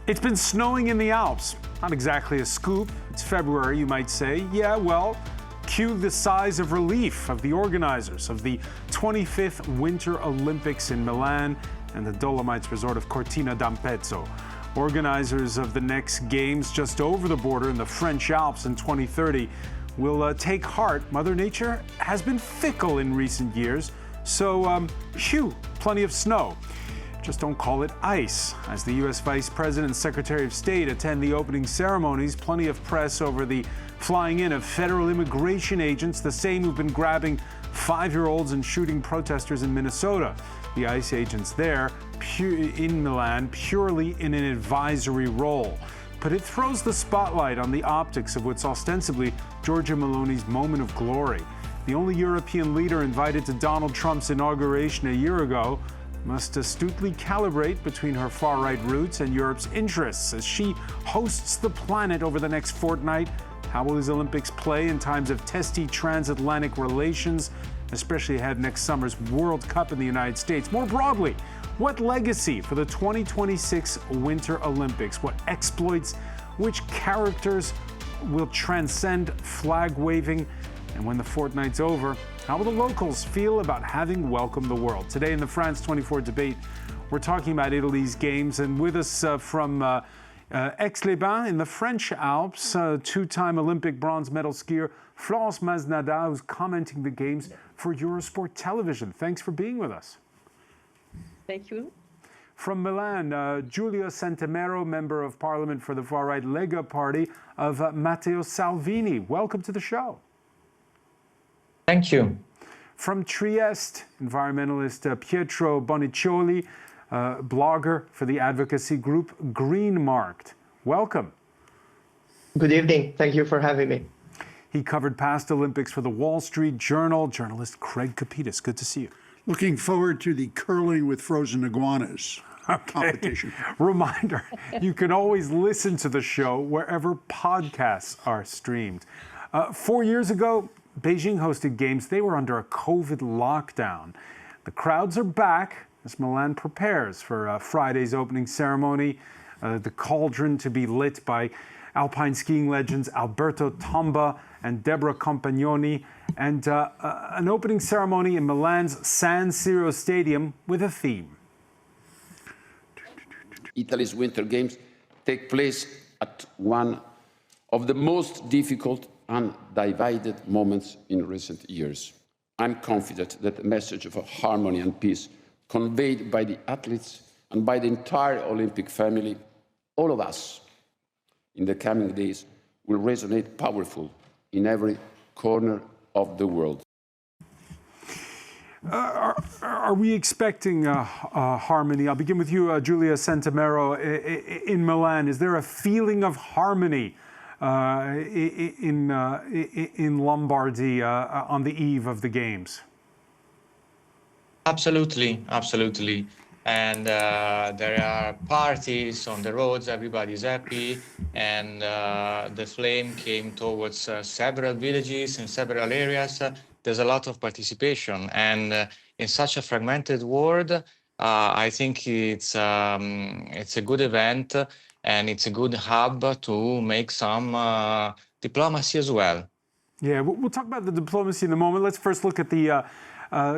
It's been snowing in the Alps. Not exactly a scoop. It's February, you might say. Yeah, well, cue the sighs of relief of the organizers of the 25th Winter Olympics in Milan and the Dolomites resort of Cortina d'Ampezzo. Organizers of the next games just over the border in the French Alps in 2030 will take heart. Mother Nature has been fickle in recent years, so plenty of snow. Just don't call it ice. As the U.S. Vice President and Secretary of State attend the opening ceremonies, plenty of press over the flying in of federal immigration agents, the same who've been grabbing 5-year-olds and shooting protesters in Minnesota. The ICE agents there in Milan purely in an advisory role. But it throws the spotlight on the optics of what's ostensibly Giorgia Meloni's moment of glory. The only European leader invited to Donald Trump's inauguration a year ago must astutely calibrate between her far-right roots and Europe's interests as she hosts the planet over the next fortnight. How will these Olympics play in times of testy transatlantic relations, especially ahead of next summer's World Cup in the United States? More broadly, what legacy for the 2026 Winter Olympics? What exploits, which characters will transcend flag-waving? And when the fortnight's over, how will the locals feel about having welcomed the world? Today in the France 24 debate, we're talking about Italy's games, and with us from Aix-les-Bains in the French Alps, two-time Olympic bronze medal skier Florence Masnada, who's commenting the games for Eurosport Television. Thanks for being with us. Thank you. From Milan, Giulio Santamero, Member of Parliament for the far-right Lega Party of Matteo Salvini. Welcome to the show. Thank you. From Trieste, environmentalist Pietro Boniccioli, blogger for the advocacy group Green Marked. Welcome. Good evening. Thank you for having me. He covered past Olympics for the Wall Street Journal. Journalist Craig Capitas, good to see you. Looking forward to the curling with frozen iguanas competition. Reminder, you can always listen to the show wherever podcasts are streamed. 4 years ago, Beijing hosted games. They were under a COVID lockdown. The crowds are back as Milan prepares for Friday's opening ceremony. The cauldron to be lit by alpine skiing legends Alberto Tomba and Deborah Compagnoni, and an opening ceremony in Milan's San Siro Stadium with a theme. Italy's Winter Games take place at one of the most difficult and divided moments in recent years. I'm confident that the message of harmony and peace conveyed by the athletes and by the entire Olympic family, all of us, in the coming days, will resonate powerful in every corner of the world. Are we expecting harmony? I'll begin with you, Giulia Santamero, in Milan. Is there a feeling of harmony in Lombardy on the eve of the games? Absolutely. And there are parties on the roads, everybody's happy, and the flame came towards several villages and several areas. There's a lot of participation, and in such a fragmented world, I think it's a good event, and it's a good hub to make some diplomacy as well. Yeah, we'll talk about the diplomacy in a moment. Let's first look at the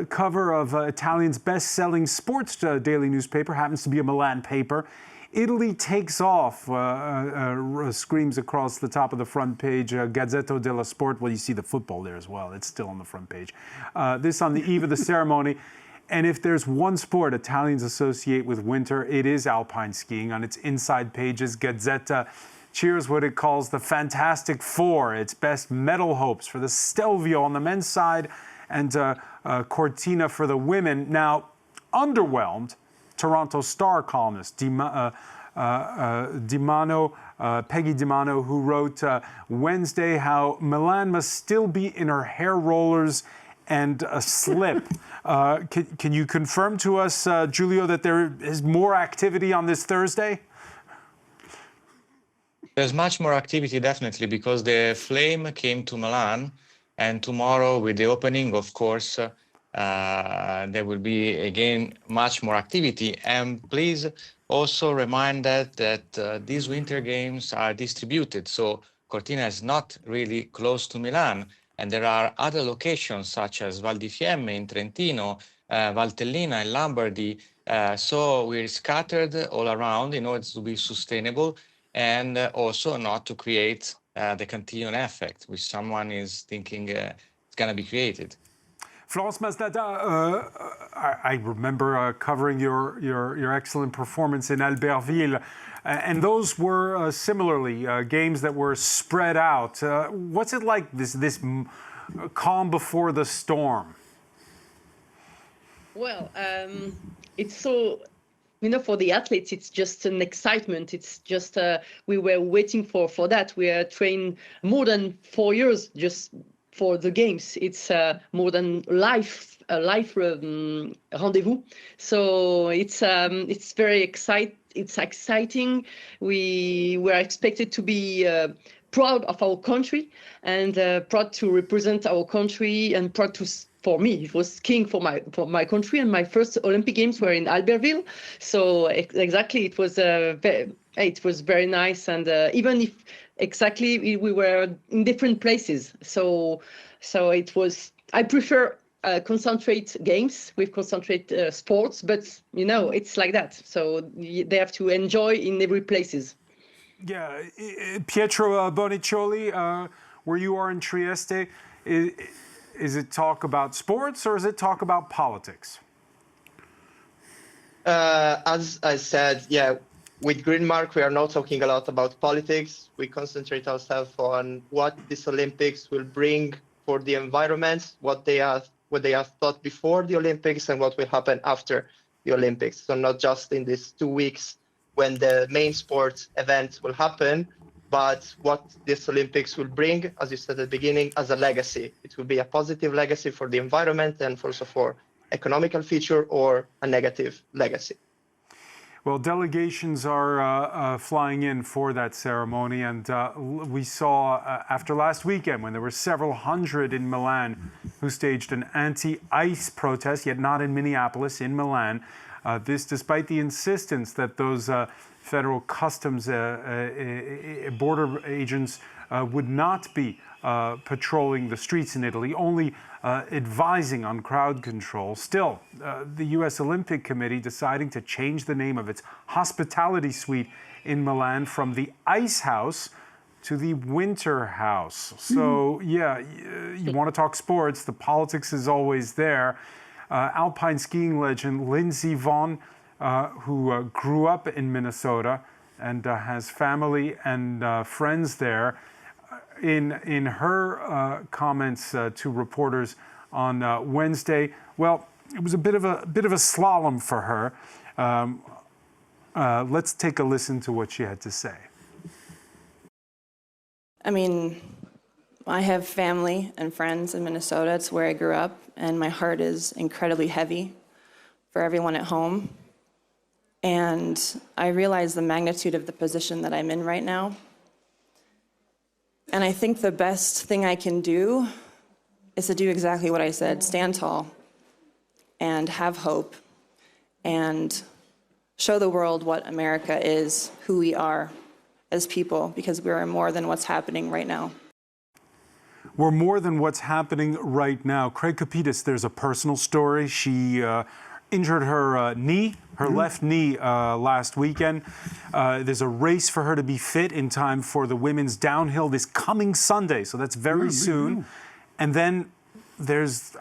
cover of Italian's best-selling sports daily newspaper. Happens to be a Milan paper. Italy takes off, screams across the top of the front page, Gazzetto dello Sport. Well, you see the football there as well. It's still on the front page. This on the eve of the ceremony. And if there's one sport Italians associate with winter, it is alpine skiing. On its inside pages, Gazzetta cheers what it calls the Fantastic Four, its best medal hopes for the Stelvio on the men's side and Cortina for the women. Now, underwhelmed, Toronto Star columnist Peggy DiMano, who wrote Wednesday how Milan must still be in her hair rollers and a slip. Can you confirm to us, Giulio, that there is more activity on this Thursday? There's much more activity, definitely, because the flame came to Milan, and tomorrow, with the opening, of course, there will be again much more activity. And please also remind that these winter games are distributed. So Cortina is not really close to Milan, and there are other locations such as Val di Fiemme in Trentino, Valtellina in Lombardy. So we're scattered all around in order to be sustainable and also not to create the continuum effect, which someone is thinking is going to be created. Florence Masnada, I remember covering your excellent performance in Albertville, and those were similarly games that were spread out. What's it like, this calm before the storm? Well, it's so, for the athletes, it's just an excitement. It's just, we were waiting for that. We are trained more than 4 years just for the games. It's more than a life rendezvous. So it's very exciting. It's exciting. We were expected to be proud of our country and proud to represent our country and proud to. For me, it was king for my country, and my first Olympic Games were in Albertville. So exactly, it was very nice, and even if exactly we were in different places. So it was. I prefer concentrate games with concentrate sports, but it's like that. So they have to enjoy in every places. Yeah, Pietro Boniccioli, where you are in Trieste. Is it talk about sports or is it talk about politics? As I said, yeah, with Greenmark, we are not talking a lot about politics. We concentrate ourselves on what these Olympics will bring for the environment, what they have thought before the Olympics and what will happen after the Olympics. So not just in these 2 weeks when the main sports event will happen, but what this Olympics will bring, as you said at the beginning, as a legacy. It will be a positive legacy for the environment and also for economical feature, or a negative legacy. Well, delegations are flying in for that ceremony, and we saw after last weekend when there were several hundred in Milan who staged an anti-ice protest, yet not in Minneapolis, in Milan. This despite the insistence that those federal customs border agents would not be patrolling the streets in Italy, only advising on crowd control. Still, the U.S. Olympic Committee deciding to change the name of its hospitality suite in Milan from the Ice House to the Winter House. So, yeah, you want to talk sports, the politics is always there. Alpine skiing legend Lindsey Vonn, who grew up in Minnesota and has family and friends there, in her comments to reporters on Wednesday, well, it was a bit of a slalom for her. Let's take a listen to what she had to say. I mean, I have family and friends in Minnesota. It's where I grew up, and my heart is incredibly heavy for everyone at home. And I realize the magnitude of the position that I'm in right now. And I think the best thing I can do is to do exactly what I said: stand tall and have hope and show the world what America is, who we are as people, because we are more than what's happening right now. We're more than what's happening right now. Craig Capitas, there's a personal story. She injured her left knee last weekend. There's a race for her to be fit in time for the women's downhill this coming Sunday, so that's very soon. And then there's,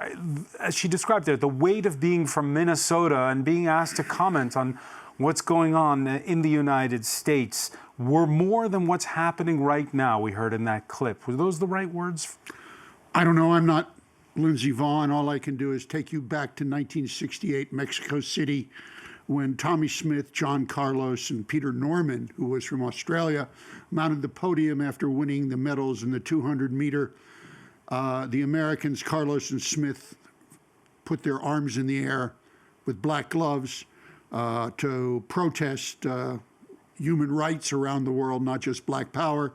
as she described there, the weight of being from Minnesota and being asked to comment on what's going on in the United States. We're more than what's happening right now, we heard in that clip. Were those the right words? I don't know. I'm not Lindsey Vonn. All I can do is take you back to 1968, Mexico City, when Tommy Smith, John Carlos, and Peter Norman, who was from Australia, mounted the podium after winning the medals in the 200-meter. The Americans, Carlos and Smith, put their arms in the air with black gloves to protest human rights around the world, not just black power,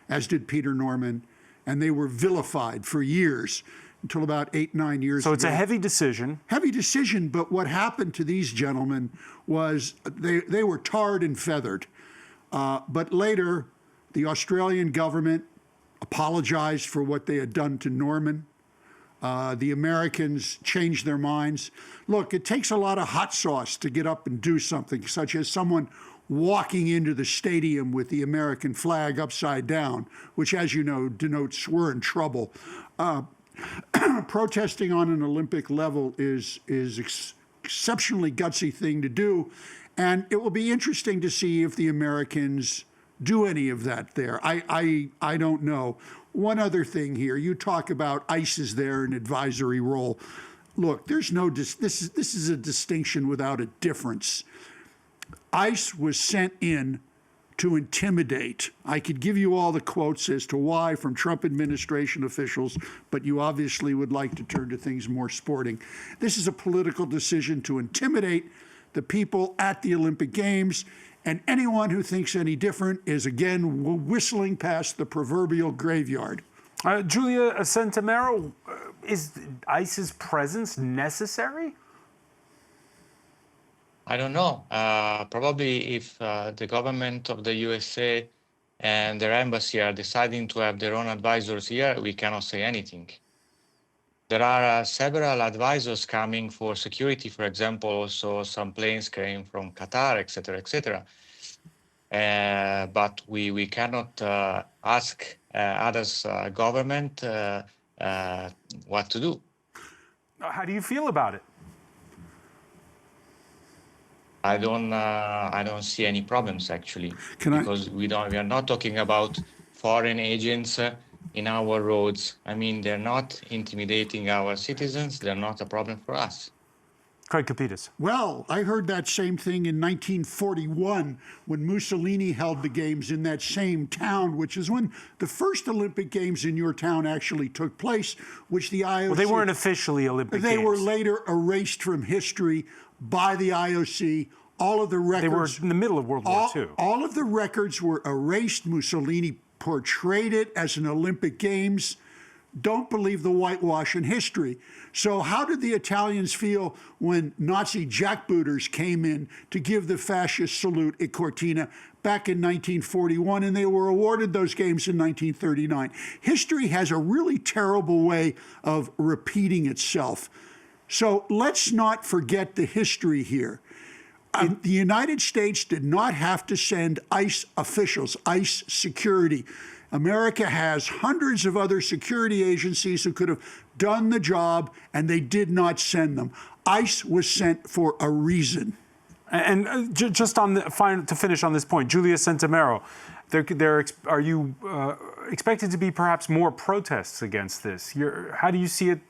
as did Peter Norman. And they were vilified for years until about 8, 9 years ago. So it's a heavy decision. Heavy decision, but what happened to these gentlemen was they were tarred and feathered. But later, the Australian government apologized for what they had done to Norman. The Americans changed their minds. Look, it takes a lot of hot sauce to get up and do something, such as someone walking into the stadium with the American flag upside down, which, as you know, denotes we're in trouble. Protesting on an Olympic level is exceptionally gutsy thing to do, and it will be interesting to see if the Americans do any of that there. I don't know. One other thing here, you talk about ICE is there in advisory role. Look, there's no this is a distinction without a difference. ICE was sent in to intimidate. I could give you all the quotes as to why from Trump administration officials, but you obviously would like to turn to things more sporting. This is a political decision to intimidate the people at the Olympic Games, and anyone who thinks any different is, again, whistling past the proverbial graveyard. Julia Centimero, is ICE's presence necessary? I don't know. Probably if the government of the USA and their embassy are deciding to have their own advisors here, we cannot say anything. There are several advisors coming for security, for example, also some planes came from Qatar, etc., etc. But we cannot ask others' government what to do. How do you feel about it? I don't see any problems actually, because we are not talking about foreign agents in our roads. I mean, they're not intimidating our citizens. They're not a problem for us. Craig Capitas. Well, I heard that same thing in 1941 when Mussolini held the games in that same town, which is when the first Olympic Games in your town actually took place, which the IOC... Well, they weren't officially Olympic Games. They were later erased from history by the IOC. All of the records... They were in the middle of World War II. All of the records were erased. Mussolini portrayed it as an Olympic Games. Don't believe the whitewash in history. So how did the Italians feel when Nazi jackbooters came in to give the fascist salute at Cortina back in 1941, and they were awarded those games in 1939? History has a really terrible way of repeating itself. So let's not forget the history here. The United States did not have to send ICE officials, ICE security. America has hundreds of other security agencies who could have done the job, and they did not send them. ICE was sent for a reason. And just on to finish on this point, Julia Centimero, are you expected to be perhaps more protests against this? How do you see it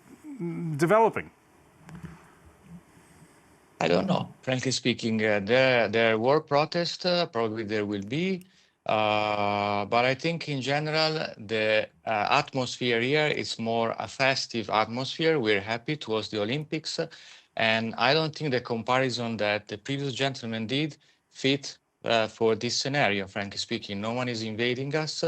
developing? I don't know. Frankly speaking, there were protests. Probably there will be. But I think in general, the atmosphere here is more a festive atmosphere. We're happy to host the Olympics. And I don't think the comparison that the previous gentleman did fit for this scenario, frankly speaking. No one is invading us.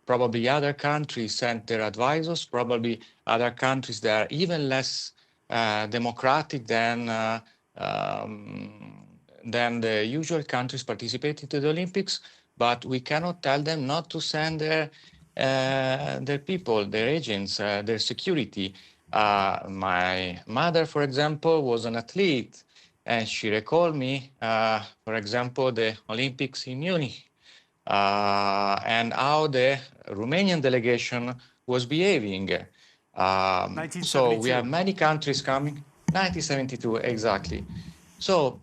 Probably other countries sent their advisors. Probably other countries that are even less democratic than the usual countries participating to the Olympics. But we cannot tell them not to send their people, their agents, their security. My mother, for example, was an athlete, and she recalled me, for example, the Olympics in Munich, and how the Romanian delegation was behaving. So we have many countries coming. 1972, exactly. So,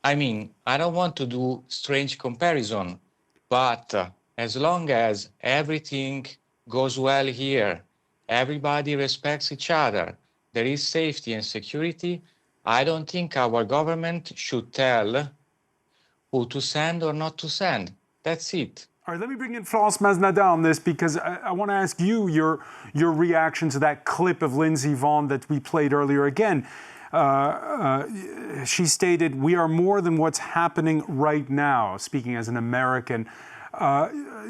I mean, I don't want to do strange comparison, but as long as everything goes well here, everybody respects each other, there is safety and security, I don't think our government should tell who to send or not to send. That's it. All right, let me bring in Florence Masnada on this, because I want to ask you your reaction to that clip of Lindsey Vonn that we played earlier. Again, She stated, "We are more than what's happening right now," speaking as an American.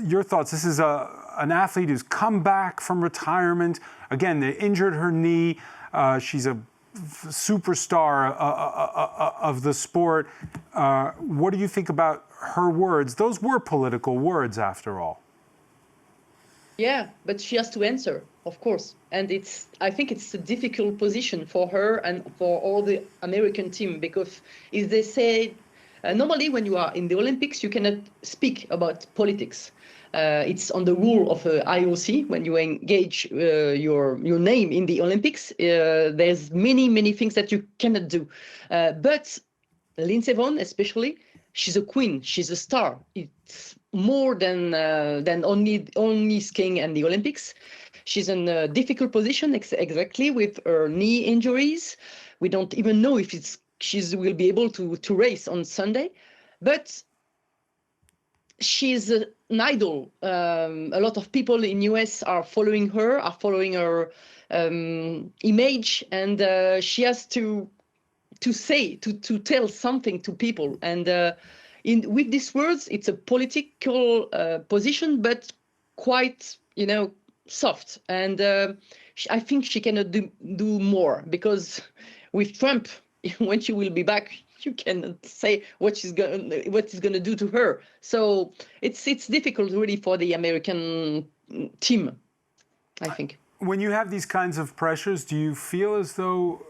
Your thoughts? This is an athlete who's come back from retirement. Again, they injured her knee. She's a superstar of the sport. What do you think about her words? Those were political words, after all. Yeah, but she has to answer, of course. And I think it's a difficult position for her and for all the American team, because if they say, normally when you are in the Olympics, you cannot speak about politics. It's on the rule of IOC. When you engage your name in the Olympics, there's many things that you cannot do. But Lindsey Vonn, especially, she's a queen. She's a star. It's more than only skiing and the Olympics. She's in a difficult position, exactly, with her knee injuries. We don't even know if she will be able to race on Sunday, but she's an idol. A lot of people in US are following her image, and she has to tell something to people. And with these words, it's a political position, but quite, soft. And I think she cannot do more, because with Trump, when she will be back, you cannot say what he's gonna do to her. So it's difficult really for the American team, I think. When you have these kinds of pressures, do you feel as though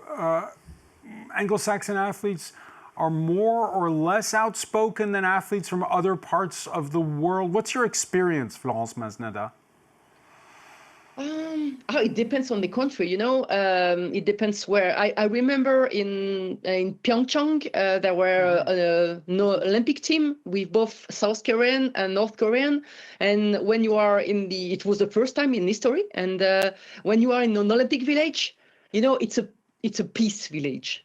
Anglo-Saxon athletes are more or less outspoken than athletes from other parts of the world? What's your experience, Florence Masnada? It depends on the country, it depends where. I remember in Pyeongchang, there were no Olympic team with both South Korean and North Korean. And when you are it was the first time in history. And when you are in an Olympic village, it's a peace village.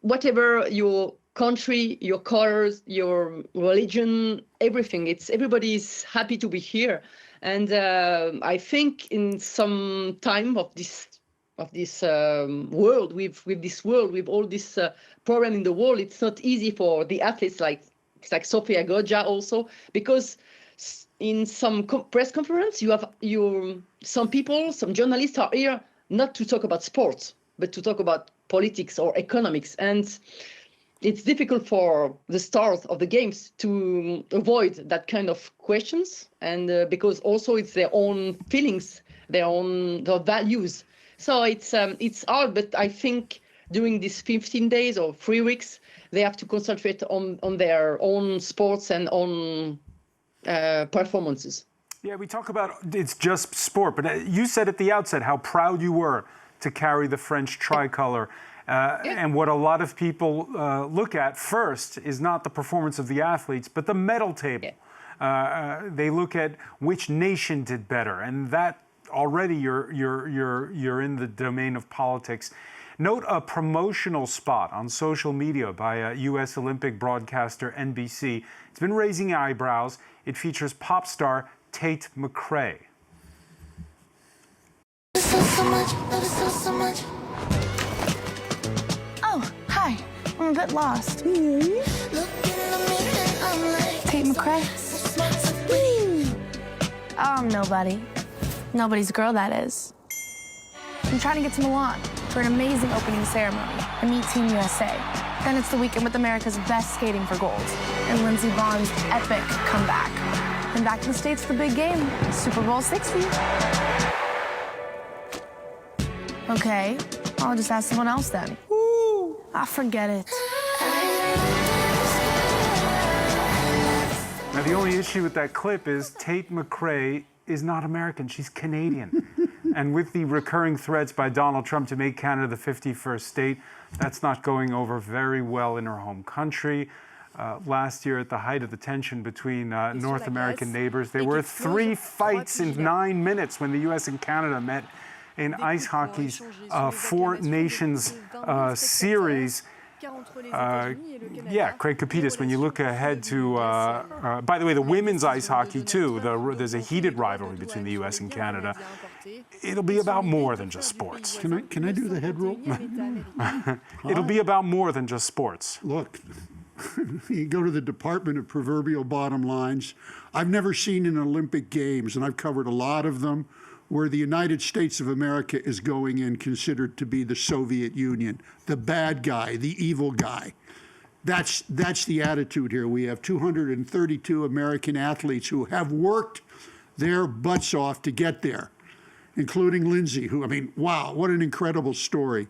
Whatever your country, your colors, your religion, everything, everybody's happy to be here. And I think in some time of this world, with all this problem in the world, it's not easy for the athletes like Sofia Goggia also, because in some press conference, some journalists are here not to talk about sports, but to talk about politics or economics. And it's difficult for the stars of the games to avoid that kind of questions, and because also it's their own feelings, their values. So it's hard, but I think during these 15 days or 3 weeks, they have to concentrate on their own sports and own performances. Yeah, we talk about it's just sport, but you said at the outset how proud you were to carry the French tricolor. And what a lot of people look at first is not the performance of the athletes, but the medal table. They look at which nation did better, and that already you're in the domain of politics. Note a promotional spot on social media by a U.S. Olympic broadcaster NBC. It's been raising eyebrows. It features pop star Tate McRae. Oh, hi. I'm a bit lost. Tate McRae? Oh, I'm nobody. Nobody's girl, that is. I'm trying to get to Milan for an amazing opening ceremony and meet Team USA. Then it's the weekend with America's best skating for gold and Lindsey Vonn's epic comeback. And back to the States for the big game, Super Bowl 60. Okay, I'll just ask someone else then. Ah, forget it. Now, the only issue with that clip is Tate McRae is not American, she's Canadian. And with the recurring threats by Donald Trump to make Canada the 51st state, that's not going over very well in her home country. Last year, at the height of the tension between North American neighbors, there were 3 fights in 9 minutes when the U.S. and Canada met in ice hockey's Four Nations series. Craig Capitas, when you look ahead to, by the way, the women's ice hockey too, there's a heated rivalry between the U.S. and Canada. it'll be about more than just sports. Can I do the head roll? It'll be about more than just sports. Look, you go to the Department of Proverbial Bottom Lines. I've never seen an Olympic Games, and I've covered a lot of them, where the United States of America is going in considered to be the Soviet Union, the bad guy, the evil guy. That's the attitude here. We have 232 American athletes who have worked their butts off to get there, including Lindsay, who, I mean, wow, what an incredible story.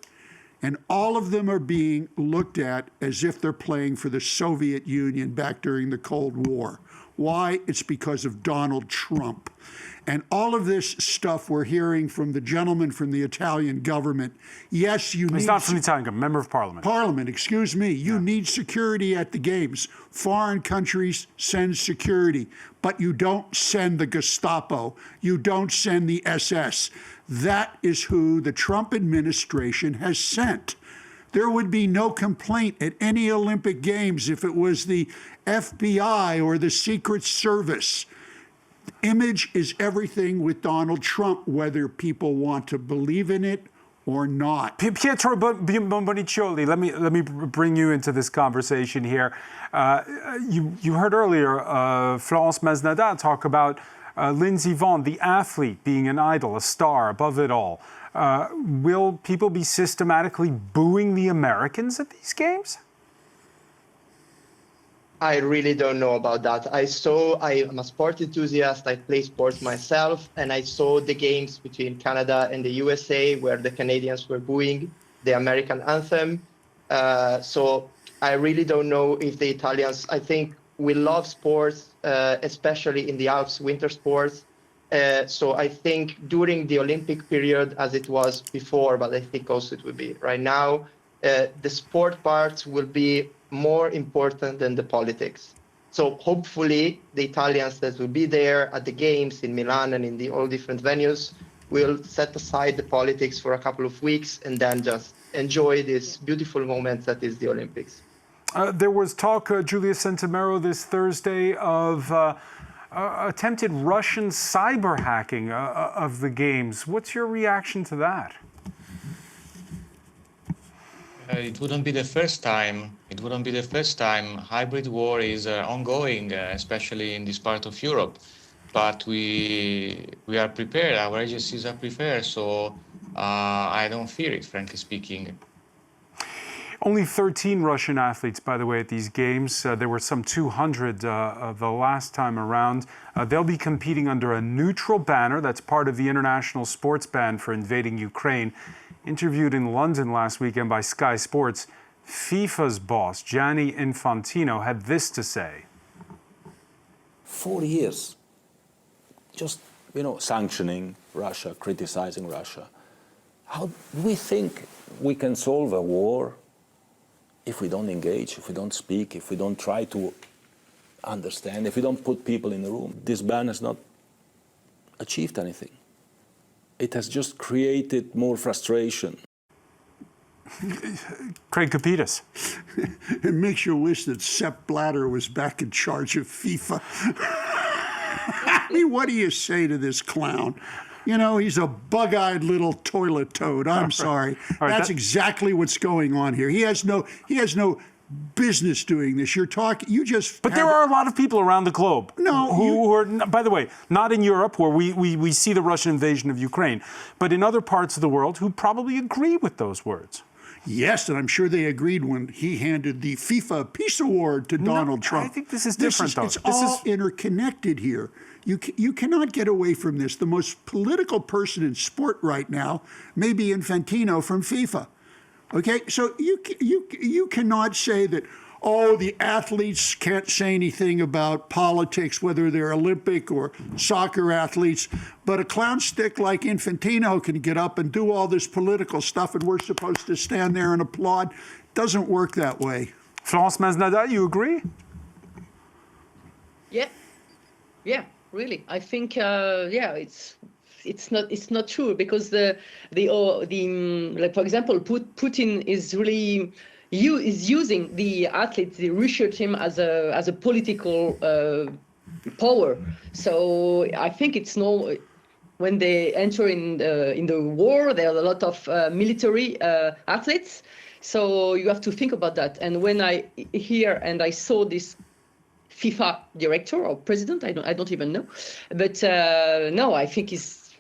And all of them are being looked at as if they're playing for the Soviet Union back during the Cold War. Why? It's because of Donald Trump. And all of this stuff we're hearing from the gentleman from the Italian government. Yes, you need... He's not from the Italian government, member of parliament. Parliament, excuse me. You need security at the games. Foreign countries send security, but you don't send the Gestapo. You don't send the SS. That is who the Trump administration has sent. There would be no complaint at any Olympic Games if it was the FBI or the Secret Service. Image is everything with Donald Trump, whether people want to believe in it or not. Pietro Boniccioli, let me bring you into this conversation here. You heard earlier Florence Masnada talk about Lindsey Vonn, the athlete, being an idol, a star, above it all. Will people be systematically booing the Americans at these games? I really don't know about that. I am a sport enthusiast. I play sports myself, and I saw the games between Canada and the USA where the Canadians were booing the American anthem. So I really don't know if the Italians, I think we love sports, especially in the Alps, winter sports. So I think during the Olympic period, as it was before, but I think also it will be right now, the sport part will be more important than the politics. So hopefully the Italians that will be there at the games in Milan and in the all different venues will set aside the politics for a couple of weeks and then just enjoy this beautiful moment that is the Olympics. There was talk, Julia Centimero, this Thursday of attempted Russian cyber hacking of the games. What's your reaction to that? It wouldn't be the first time. It wouldn't be the first time. Hybrid war is ongoing, especially in this part of Europe. But we are prepared. Our agencies are prepared. So I don't fear it, frankly speaking. Only 13 Russian athletes, by the way, at these games. There were some 200 the last time around. They'll be competing under a neutral banner. That's part of the international sports ban for invading Ukraine. Interviewed in London last weekend by Sky Sports, FIFA's boss, Gianni Infantino, had this to say. 4 years, just, sanctioning Russia, criticizing Russia. How do we think we can solve a war if we don't engage, if we don't speak, if we don't try to understand, if we don't put people in the room? This ban has not achieved anything. It has just created more frustration. Craig Kapitas. It makes you wish that Sepp Blatter was back in charge of FIFA. I mean, what do you say to this clown? He's a bug-eyed little toilet toad. I'm sorry. Right, That's exactly what's going on here. He has no business doing this. But there are a lot of people around the globe who are, by the way, not in Europe where we see the Russian invasion of Ukraine, but in other parts of the world who probably agree with those words. Yes, and I'm sure they agreed when he handed the FIFA Peace Award to Donald Trump. I think this is different, though. It's all interconnected here. You cannot get away from this. The most political person in sport right now may be Infantino from FIFA. Okay, so you cannot say that, the athletes can't say anything about politics, whether they're Olympic or soccer athletes, but a clown stick like Infantino can get up and do all this political stuff and we're supposed to stand there and applaud. Doesn't work that way. Florence Masnada, you agree? Yeah, really. I think, it's not true because like for example, Putin is really is using the athletes, the research team as a political power. So I think it's when they enter in the war, there are a lot of military athletes. So you have to think about that. And when I hear and I saw this FIFA director or president, I don't even know, but no, I think it's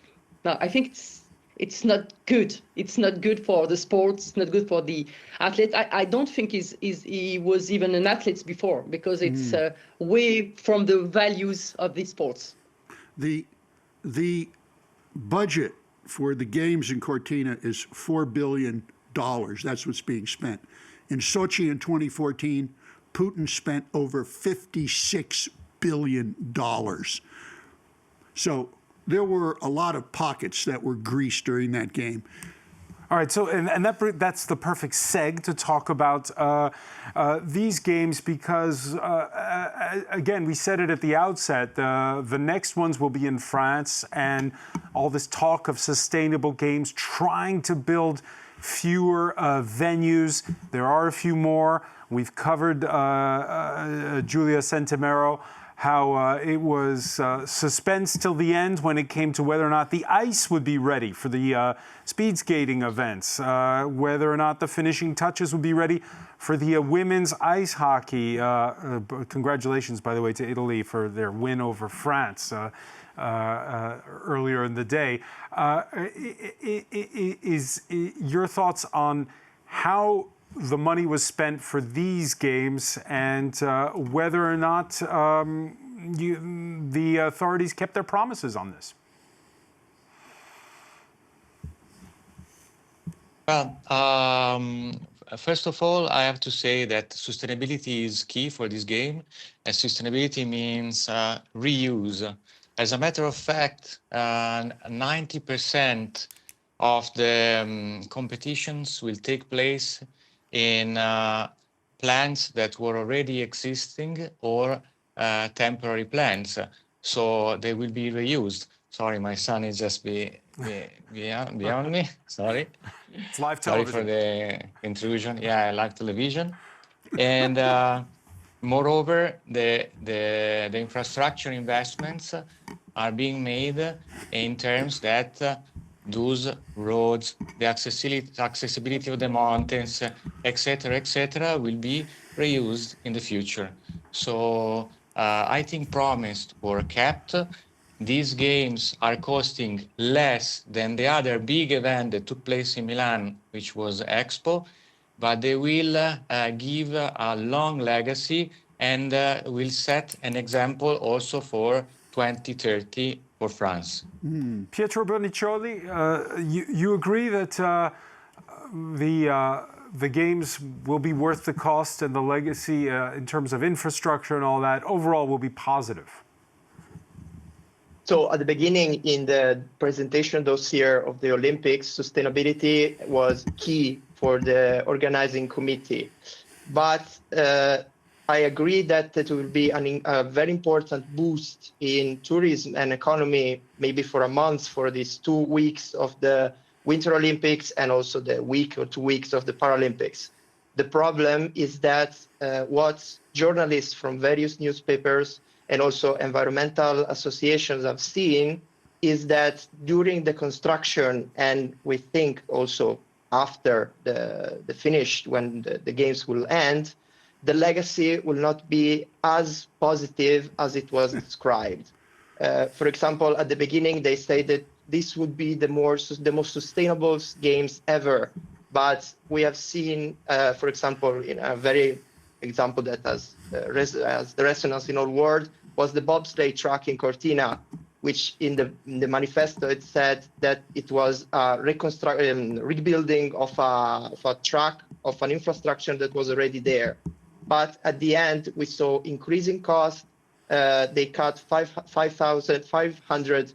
not good. It's not good for the sports. It's not good for the athlete. I don't think he was even an athlete before, because it's way from the values of these sports. The budget for the games in Cortina is $4 billion. That's what's being spent. In Sochi in 2014, Putin spent over $56 billion. So there were a lot of pockets that were greased during that game. All right, so that's the perfect seg to talk about these games, because, again, we said it at the outset, the next ones will be in France, and all this talk of sustainable games, trying to build fewer venues. There are a few more. We've covered Giulia Centemero, how it was suspense till the end when it came to whether or not the ice would be ready for the speed skating events, whether or not the finishing touches would be ready for the women's ice hockey. Congratulations, by the way, to Italy for their win over France earlier in the day. Is your thoughts on how the money was spent for these games, and whether or not the authorities kept their promises on this? Well, first of all, I have to say that sustainability is key for this game, and sustainability means reuse. As a matter of fact, 90% of the competitions will take place in plants that were already existing or temporary plants. So they will be reused. Sorry, my son is just beyond me. Sorry. It's live Sorry television. for the intrusion. Yeah, I like television. And moreover, the infrastructure investments are being made in terms that those roads, the accessibility of the mountains, etc., will be reused in the future. So I think promised were kept. These games are costing less than the other big event that took place in Milan, which was Expo, but they will give a long legacy and will set an example also for 2030 for France. Pietro Boniccioli, you agree that the games will be worth the cost, and the legacy in terms of infrastructure and all that overall will be positive? So at the beginning, in the presentation dossier of the Olympics, sustainability was key for the organizing committee. But I agree that it will be a very important boost in tourism and economy, maybe for a month, for these 2 weeks of the Winter Olympics and also the week or 2 weeks of the Paralympics. The problem is that what journalists from various newspapers and also environmental associations have seen is that during the construction, and we think also after the finish, when the games will end, the legacy will not be as positive as it was described. For example, at the beginning, they say that this would be the most sustainable games ever. But we have seen, for example, in a very example that has the resonance in our world was the bobsleigh track in Cortina, which in the manifesto it said that it was a rebuilding of a track, of an infrastructure that was already there. But at the end, we saw increasing costs. They cut 5,500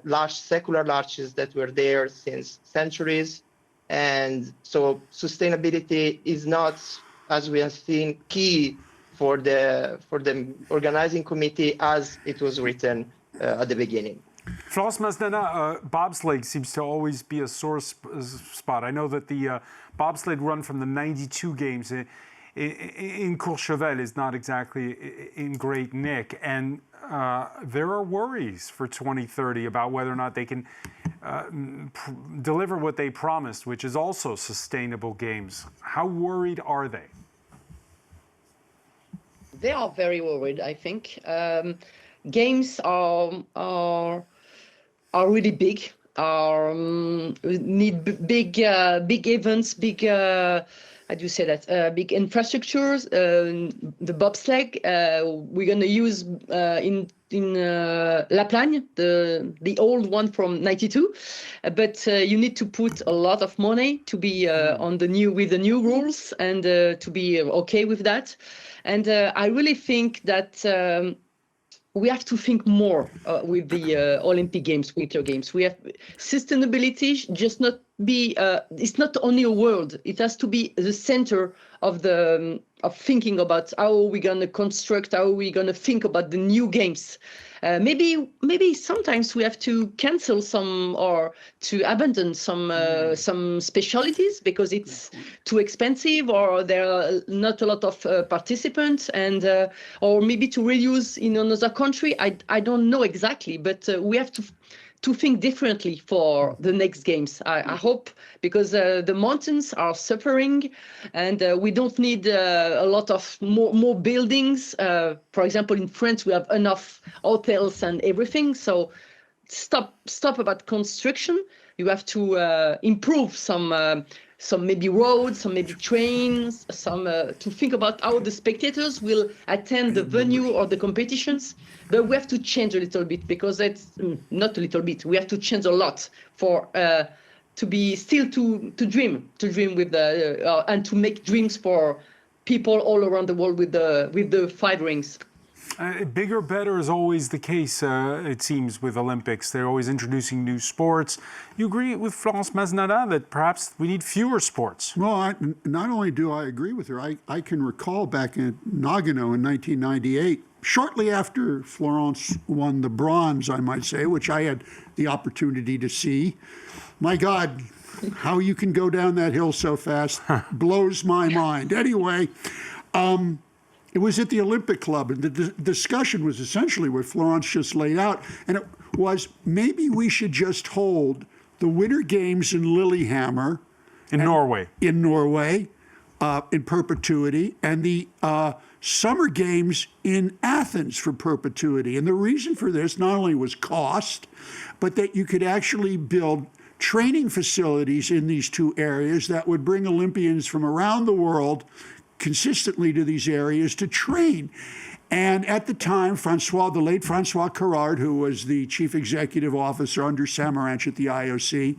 large secular larches that were there since centuries. And so sustainability is not, as we have seen, key for the organizing committee as it was written at the beginning. Florence Masnana, bobsleigh seems to always be a sore spot. I know that the bobsleigh run from the 92 games in Courchevel is not exactly in great nick. And there are worries for 2030 about whether or not they can deliver what they promised, which is also sustainable games. How worried are they? They are very worried, I think. Games are really big. Need big events, big how do you say that? Big infrastructures. The bobsleigh we're gonna use in La Plagne, the old one from '92, but you need to put a lot of money to be on the new rules and to be okay with that. And I really think that we have to think more with the Olympic Games, Winter Games. We have sustainability, just not be. It's not only a word. It has to be the center of the of thinking about how we're gonna construct, how we're gonna think about the new games. Maybe sometimes we have to cancel some or to abandon some specialties because it's too expensive or there are not a lot of participants, and or maybe to reuse in another country. I don't know exactly, but we have to think differently for the next games. I hope, because the mountains are suffering, and we don't need a lot of more buildings. For example, in France, we have enough hotels and everything. So stop about construction. You have to improve some maybe roads, some maybe trains, some to think about how the spectators will attend the venue or the competitions. But we have to change a little bit, because it's not a little bit. We have to change a lot for to be still to dream with the and to make dreams for people all around the world with the 5 rings. Bigger, better is always the case, it seems, with Olympics. They're always introducing new sports. You agree with Florence Masnada that perhaps we need fewer sports? Well, not only do I agree with her, I can recall back in Nagano in 1998, shortly after Florence won the bronze, I might say, which I had the opportunity to see. My God, how you can go down that hill so fast blows my mind. Anyway, it was at the Olympic Club, and the discussion was essentially what Florence just laid out, and it was maybe we should just hold the Winter Games in Lillehammer, in Norway, in perpetuity, and the Summer Games in Athens for perpetuity. And the reason for this not only was cost, but that you could actually build training facilities in these 2 areas that would bring Olympians from around the world consistently to these areas to train. And at the time, the late Francois Carrard, who was the chief executive officer under Samaranch at the IOC,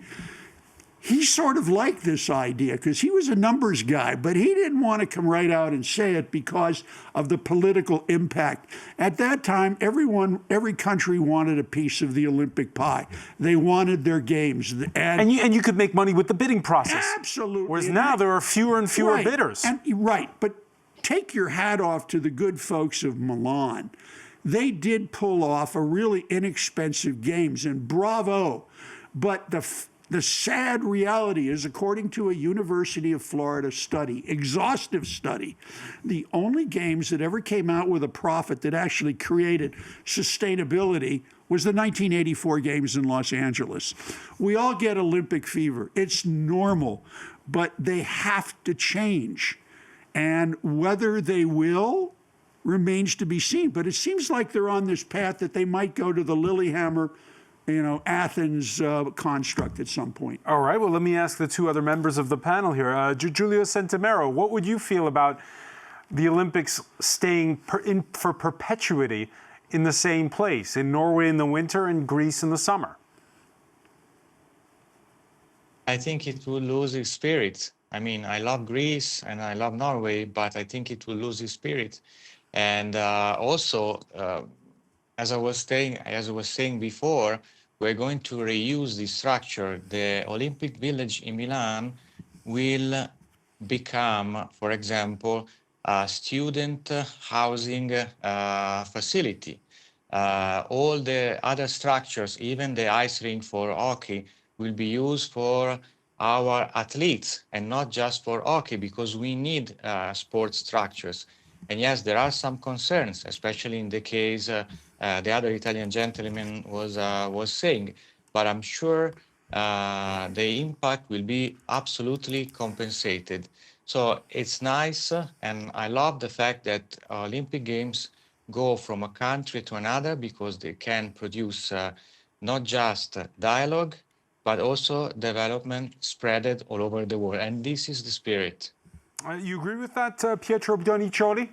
he sort of liked this idea because he was a numbers guy, but he didn't want to come right out and say it because of the political impact. At that time, every country wanted a piece of the Olympic pie. They wanted their games. And you could make money with the bidding process. Absolutely. Whereas now there are fewer and fewer bidders. Right, but take your hat off to the good folks of Milan. They did pull off a really inexpensive games, and bravo. But the sad reality is, according to a University of Florida study, exhaustive study, the only games that ever came out with a profit that actually created sustainability was the 1984 games in Los Angeles. We all get Olympic fever. It's normal, but they have to change. And whether they will remains to be seen. But it seems like they're on this path that they might go to the Lillehammer, Athens construct at some point. All right, well, let me ask the 2 other members of the panel here. Giulio Centimero, what would you feel about the Olympics staying for perpetuity in the same place, in Norway in the winter and Greece in the summer? I think it will lose its spirit. I mean, I love Greece and I love Norway, but I think it will lose its spirit. And also, as I was saying before, we're going to reuse the structure. The Olympic Village in Milan will become, for example, a student housing facility. All the other structures, even the ice rink for hockey, will be used for our athletes and not just for hockey, because we need sports structures. And yes, there are some concerns, especially in the case the other Italian gentleman was saying. But I'm sure the impact will be absolutely compensated. So it's nice, and I love the fact that Olympic Games go from a country to another because they can produce not just dialogue, but also development spread all over the world. And this is the spirit. You agree with that, Pietro Bioniccioli?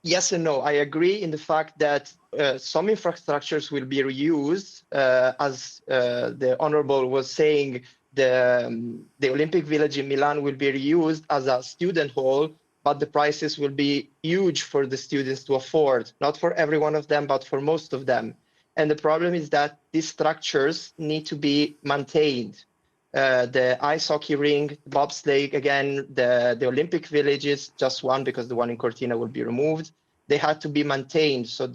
Yes and no. I agree in the fact that some infrastructures will be reused, as the Honorable was saying. The Olympic Village in Milan will be reused as a student hall, but the prices will be huge for the students to afford. Not for every one of them, but for most of them. And the problem is that these structures need to be maintained. The ice hockey rink, the bobsleigh, again, the Olympic Village is just one because the one in Cortina will be removed. They had to be maintained, so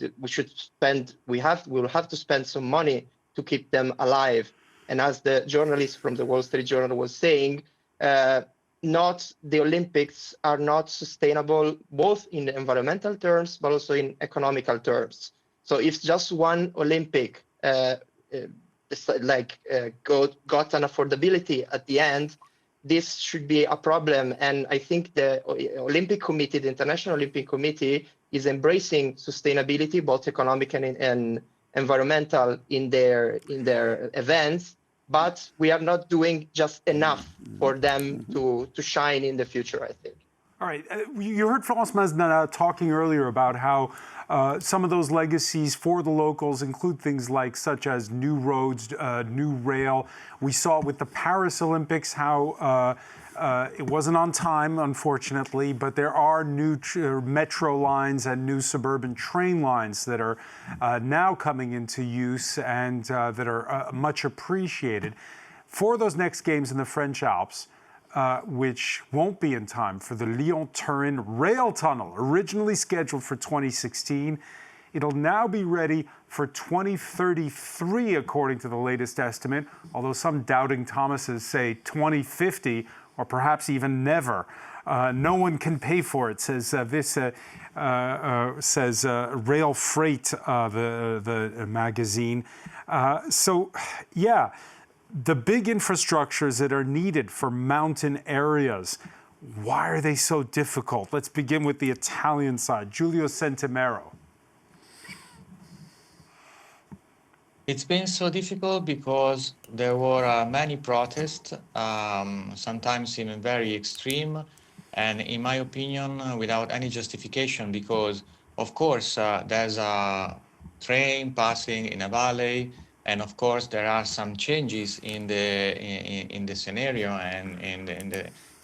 we'll have to spend some money to keep them alive. And as the journalist from the Wall Street Journal was saying, the Olympics are not sustainable both in environmental terms but also in economical terms. So if just one Olympic got an affordability at the end, this should be a problem. And I think the Olympic Committee, the International Olympic Committee, is embracing sustainability, both economic and environmental, in their events. But we are not doing just enough for them to shine in the future, I think. All right. You heard Florence Masnada talking earlier about how some of those legacies for the locals include things like such as new roads, new rail. We saw with the Paris Olympics how it wasn't on time, unfortunately, but there are new metro lines and new suburban train lines that are now coming into use and that are much appreciated. For those next games in the French Alps, which won't be in time for the Lyon-Turin rail tunnel, originally scheduled for 2016. It'll now be ready for 2033, according to the latest estimate, although some doubting Thomases say 2050 or perhaps even never. No one can pay for it, says Rail Freight, the magazine. The big infrastructures that are needed for mountain areas, why are they so difficult? Let's begin with the Italian side. Giulio Centimero. It's been so difficult because there were many protests, sometimes even very extreme, and in my opinion, without any justification, because of course there's a train passing in a valley, and of course there are some changes in the scenario and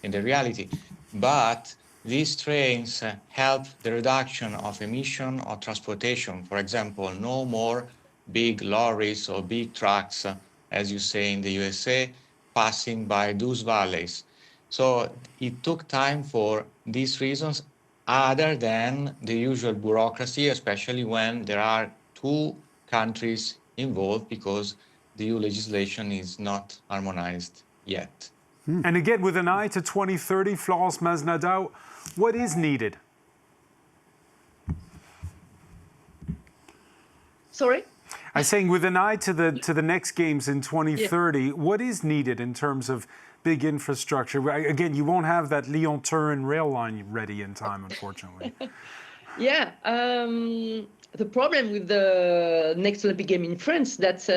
in the reality, but these trains help the reduction of emission or transportation. For example, no more big lorries or big trucks, as you say in the USA, passing by those valleys. So it took time for these reasons, other than the usual bureaucracy, especially when there are two countries involved, because the EU legislation is not harmonized yet. And again, with an eye to 2030, Florence Masnada, what is needed? Sorry? I'm saying with an eye to the next games in 2030, what is needed in terms of big infrastructure? Again, you won't have that Lyon-Turin rail line ready in time, unfortunately. The problem with the next Olympic game in France, that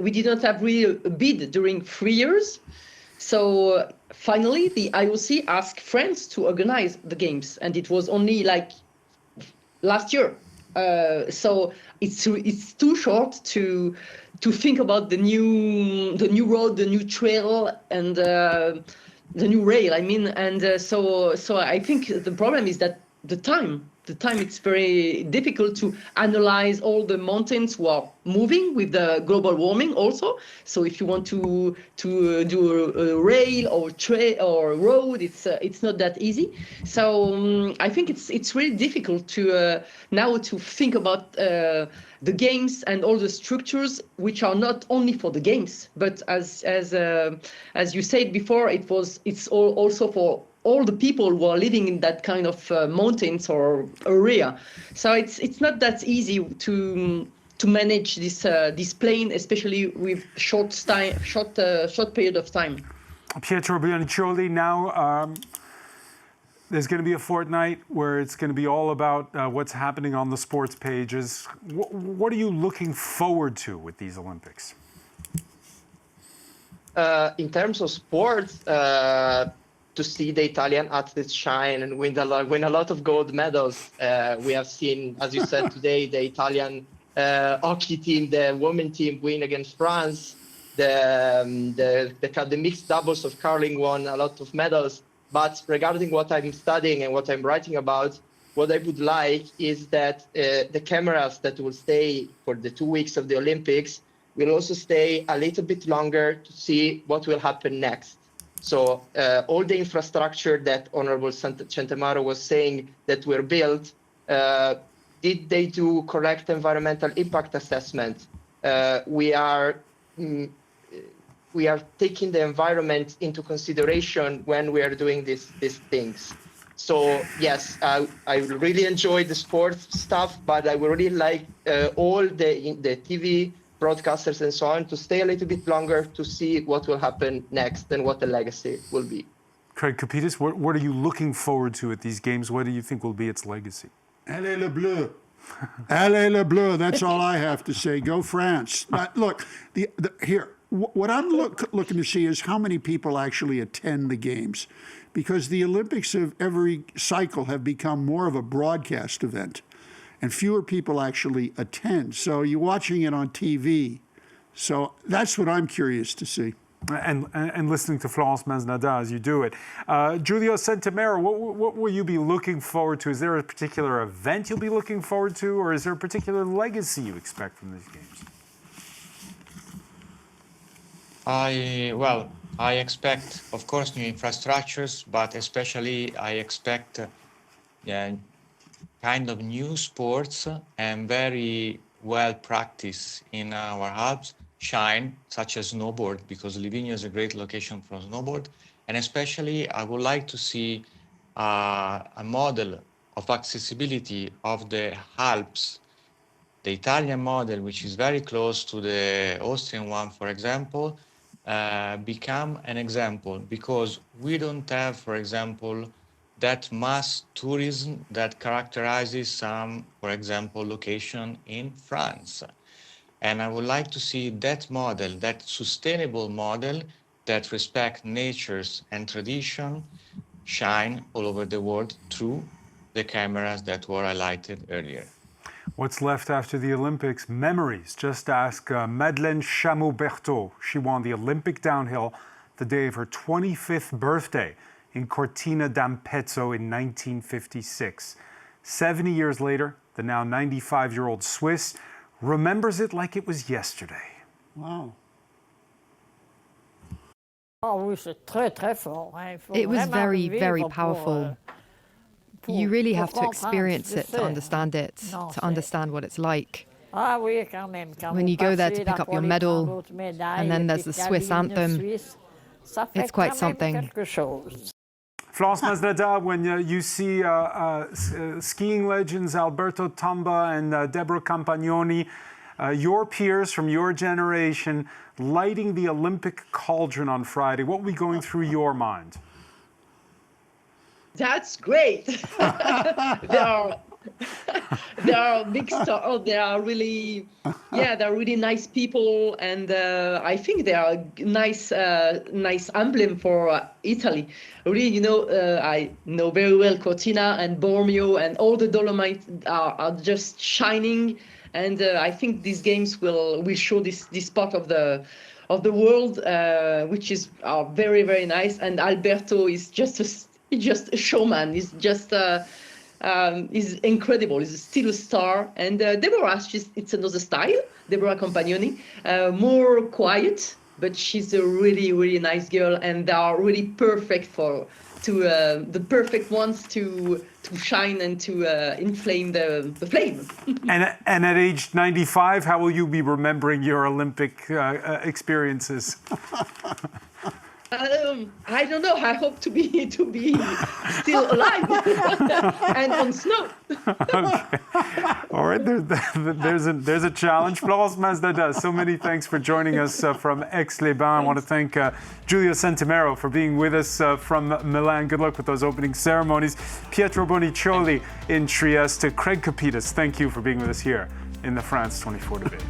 we did not have really a bid during 3 years. So finally, the IOC asked France to organize the games, and it was only like last year. So it's too short to think about the new road, the new trail, and the new rail. I mean, and so I think the problem is that the time it's very difficult to analyze all the mountains who are moving with the global warming also. So if you want to do a rail or or road, it's not that easy. So I think it's really difficult to now to think about the games and all the structures, which are not only for the games, but as you said before, it's also for all the people who are living in that kind of mountains or area. So it's not that easy to manage this plane, especially with short period of time. Pietro Biancioli, now there's going to be a fortnight where it's going to be all about what's happening on the sports pages. What are you looking forward to with these Olympics? In terms of sports, to see the Italian athletes shine and win a lot of gold medals. We have seen, as you said today, the Italian hockey team, the women team win against France. The mixed doubles of curling won a lot of medals. But regarding what I'm studying and what I'm writing about, what I would like is that the cameras that will stay for the 2 weeks of the Olympics will also stay a little bit longer to see what will happen next. So all the infrastructure that Honorable Centemaro was saying that were built, did they do correct environmental impact assessment? We are taking the environment into consideration when we are doing these things. So yes, I really enjoy the sports stuff, but I would really like all the TV broadcasters and so on to stay a little bit longer to see what will happen next and what the legacy will be. Craig Capitis, what are you looking forward to at these games? What do you think will be its legacy? Allez le bleu. Allez le bleu. That's all I have to say. Go France. Look, here, what I'm looking to see is how many people actually attend the games, because the Olympics of every cycle have become more of a broadcast event, and fewer people actually attend. So you're watching it on TV. So that's what I'm curious to see. And listening to Florence Masnada as you do it. Giulio Centemaro, what will you be looking forward to? Is there a particular event you'll be looking forward to, or is there a particular legacy you expect from these games? I expect, of course, new infrastructures, but especially I expect kind of new sports and very well practiced in our Alps shine, such as snowboard, because Livigno is a great location for snowboard. And especially I would like to see a model of accessibility of the Alps, the Italian model, which is very close to the Austrian one, for example, become an example, because we don't have, for example, that mass tourism that characterizes some, for example, location in France. And I would like to see that model, that sustainable model that respect natures and tradition, shine all over the world through the cameras that were highlighted earlier. What's left after the Olympics? Memories. Just ask Madeleine Chameau-Berthaud. She won the Olympic downhill the day of her 25th birthday in Cortina d'Ampezzo in 1956. 70 years later, the now 95-year-old Swiss remembers it like it was yesterday. Wow. It was very, very powerful. You really have to experience it to understand it, to understand what it's like. When you go there to pick up your medal, and then there's the Swiss anthem, it's quite something. Florence Masnada, when you see skiing legends Alberto Tomba and Deborah Campagnoni, your peers from your generation, lighting the Olympic cauldron on Friday, what will be going through your mind? That's great. They are big stars. They are really, they're really nice people, and I think they are nice emblem for Italy. Really, I know very well Cortina and Bormio, and all the Dolomites are just shining, and I think these games will show this part of the world, which is very, very nice. And Alberto is just a showman. He's just is incredible. He's still a star. And Deborah, it's another style. Deborah Campagnoni, more quiet, but she's a really, really nice girl, and they are really perfect the perfect ones to shine and to inflame the flame. and at age 95, how will you be remembering your Olympic experiences? I don't know. I hope to be still alive and on snow. Okay. All right, there's a challenge. Florence Mazdada, so many thanks for joining us from Aix-les-Bains. I want to thank Giulio Centimero for being with us from Milan. Good luck with those opening ceremonies. Pietro Bonicioli in Trieste. Craig Capitas, thank you for being with us here in the France 24 debate.